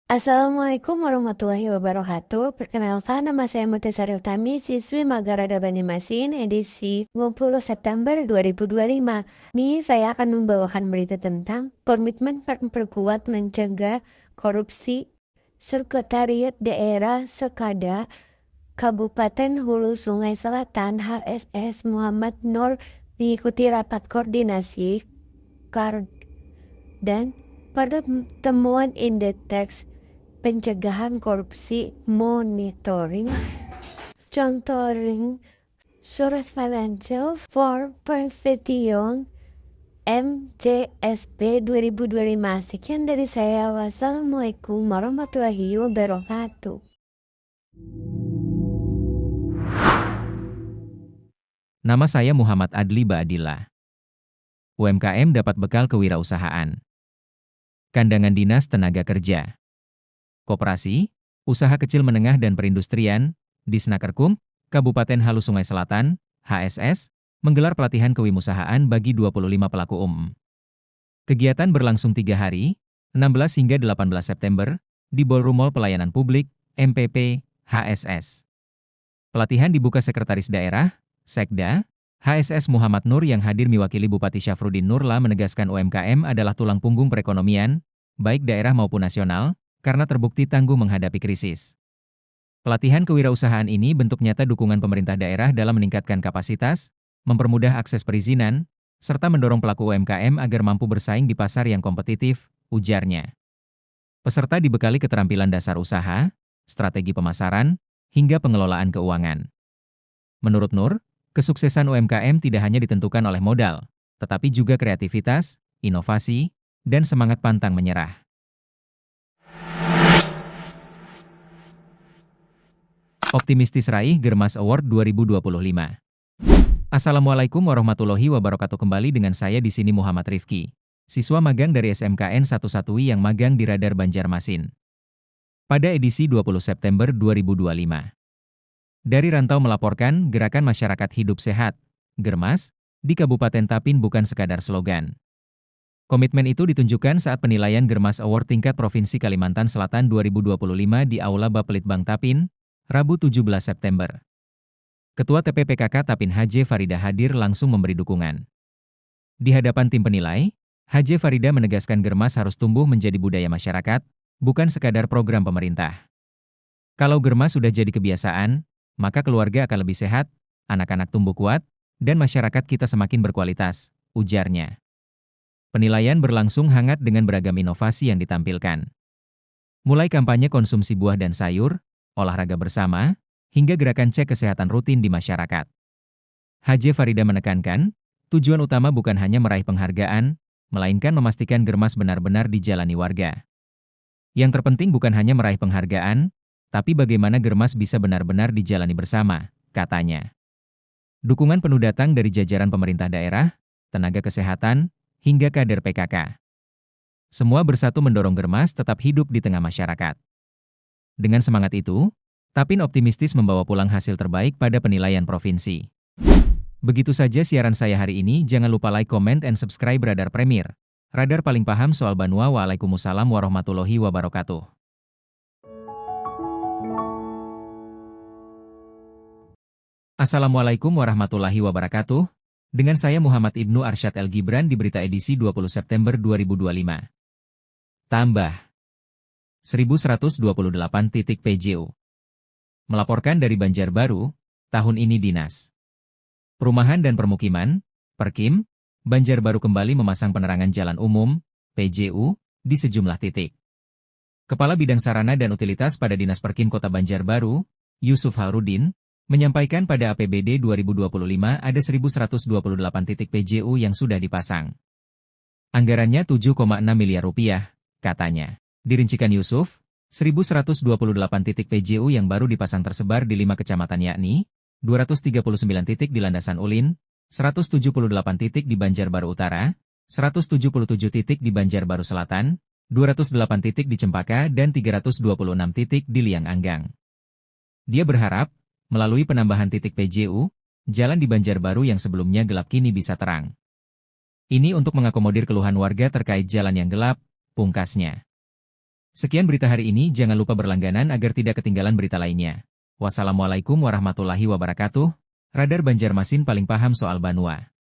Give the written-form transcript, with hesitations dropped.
Assalamualaikum warahmatullahi wabarakatuh. Perkenalkan, nama saya Mutasari Utami, siswi Magang Radar Banjarmasin, edisi 20 September 2025. Ini saya akan membawakan berita tentang komitmen memperkuat mencegah korupsi Sekretariat Daerah Sekada Kabupaten Hulu Sungai Selatan HSS Muhammad Nur diikuti rapat koordinasi dan pada temuan indeks pencegahan korupsi monitoring contohing surveillance for prevention MCSP 2025. Sekian dari saya. Wassalamualaikum warahmatullahi wabarakatuh. Nama saya Muhammad Adli Baadillah. UMKM dapat bekal kewirausahaan. Kandangan Dinas Tenaga Kerja. Koperasi, Usaha Kecil Menengah dan Perindustrian, Disnakerkum, Kabupaten Hulu Sungai Selatan, HSS, menggelar pelatihan kewimusahaan bagi 25 pelaku umum. Kegiatan berlangsung 3 hari, 16 hingga 18 September, di Ballroom Mall Pelayanan Publik, MPP, HSS. Pelatihan dibuka Sekretaris Daerah, Sekda, HSS Muhammad Nur yang hadir mewakili Bupati Syafruddin Nurla menegaskan UMKM adalah tulang punggung perekonomian, baik daerah maupun nasional, karena terbukti tangguh menghadapi krisis. Pelatihan kewirausahaan ini bentuk nyata dukungan pemerintah daerah dalam meningkatkan kapasitas, mempermudah akses perizinan, serta mendorong pelaku UMKM agar mampu bersaing di pasar yang kompetitif, ujarnya. Peserta dibekali keterampilan dasar usaha, strategi pemasaran, hingga pengelolaan keuangan. Menurut Nur, kesuksesan UMKM tidak hanya ditentukan oleh modal, tetapi juga kreativitas, inovasi, dan semangat pantang menyerah. Optimistis raih Germas Award 2025. Assalamualaikum warahmatullahi wabarakatuh. Kembali dengan saya di sini Muhammad Rifki, siswa magang dari SMKN 11 yang magang di Radar Banjarmasin. Pada edisi 20 September 2025. Dari Rantau melaporkan Gerakan Masyarakat Hidup Sehat, Germas, di Kabupaten Tapin bukan sekadar slogan. Komitmen itu ditunjukkan saat penilaian Germas Award tingkat Provinsi Kalimantan Selatan 2025 di Aula Bapelitbang Tapin, Rabu 17 September. Ketua TPPKK Tapin HJ Farida hadir langsung memberi dukungan. Di hadapan tim penilai, HJ Farida menegaskan Germas harus tumbuh menjadi budaya masyarakat, bukan sekadar program pemerintah. Kalau Germas sudah jadi kebiasaan, maka keluarga akan lebih sehat, anak-anak tumbuh kuat, dan masyarakat kita semakin berkualitas, ujarnya. Penilaian berlangsung hangat dengan beragam inovasi yang ditampilkan. Mulai kampanye konsumsi buah dan sayur, olahraga bersama, hingga gerakan cek kesehatan rutin di masyarakat. HJ Farida menekankan, tujuan utama bukan hanya meraih penghargaan, melainkan memastikan Germas benar-benar dijalani warga. Yang terpenting bukan hanya meraih penghargaan, tapi bagaimana Germas bisa benar-benar dijalani bersama, katanya. Dukungan penuh datang dari jajaran pemerintah daerah, tenaga kesehatan, hingga kader PKK. Semua bersatu mendorong Germas tetap hidup di tengah masyarakat. Dengan semangat itu, Tapin optimistis membawa pulang hasil terbaik pada penilaian provinsi. Begitu saja siaran saya hari ini, jangan lupa like, comment, and subscribe Radar Premier. Radar paling paham soal Banua. Waalaikumsalam warahmatullahi wabarakatuh. Assalamualaikum warahmatullahi wabarakatuh. Dengan saya Muhammad Ibnu Arsyad El Gibran di berita edisi 20 September 2025. Tambah 1128 titik PJU. Melaporkan dari Banjarbaru, tahun ini Dinas Perumahan dan Permukiman, Perkim, Banjarbaru kembali memasang penerangan jalan umum, PJU, di sejumlah titik. Kepala Bidang Sarana dan Utilitas pada Dinas Perkim Kota Banjarbaru, Yusuf Harudin, menyampaikan pada APBD 2025 ada 1128 titik PJU yang sudah dipasang. Anggarannya 7,6 miliar rupiah, katanya. Dirincikan Yusuf, 1128 titik PJU yang baru dipasang tersebar di 5 kecamatan yakni, 239 titik di Landasan Ulin, 178 titik di Banjarbaru Utara, 177 titik di Banjarbaru Selatan, 208 titik di Cempaka dan 326 titik di Liang Anggang. Dia berharap, melalui penambahan titik PJU, jalan di Banjarbaru yang sebelumnya gelap kini bisa terang. Ini untuk mengakomodir keluhan warga terkait jalan yang gelap, pungkasnya. Sekian berita hari ini, jangan lupa berlangganan agar tidak ketinggalan berita lainnya. Wassalamualaikum warahmatullahi wabarakatuh. Radar Banjarmasin paling paham soal Banua.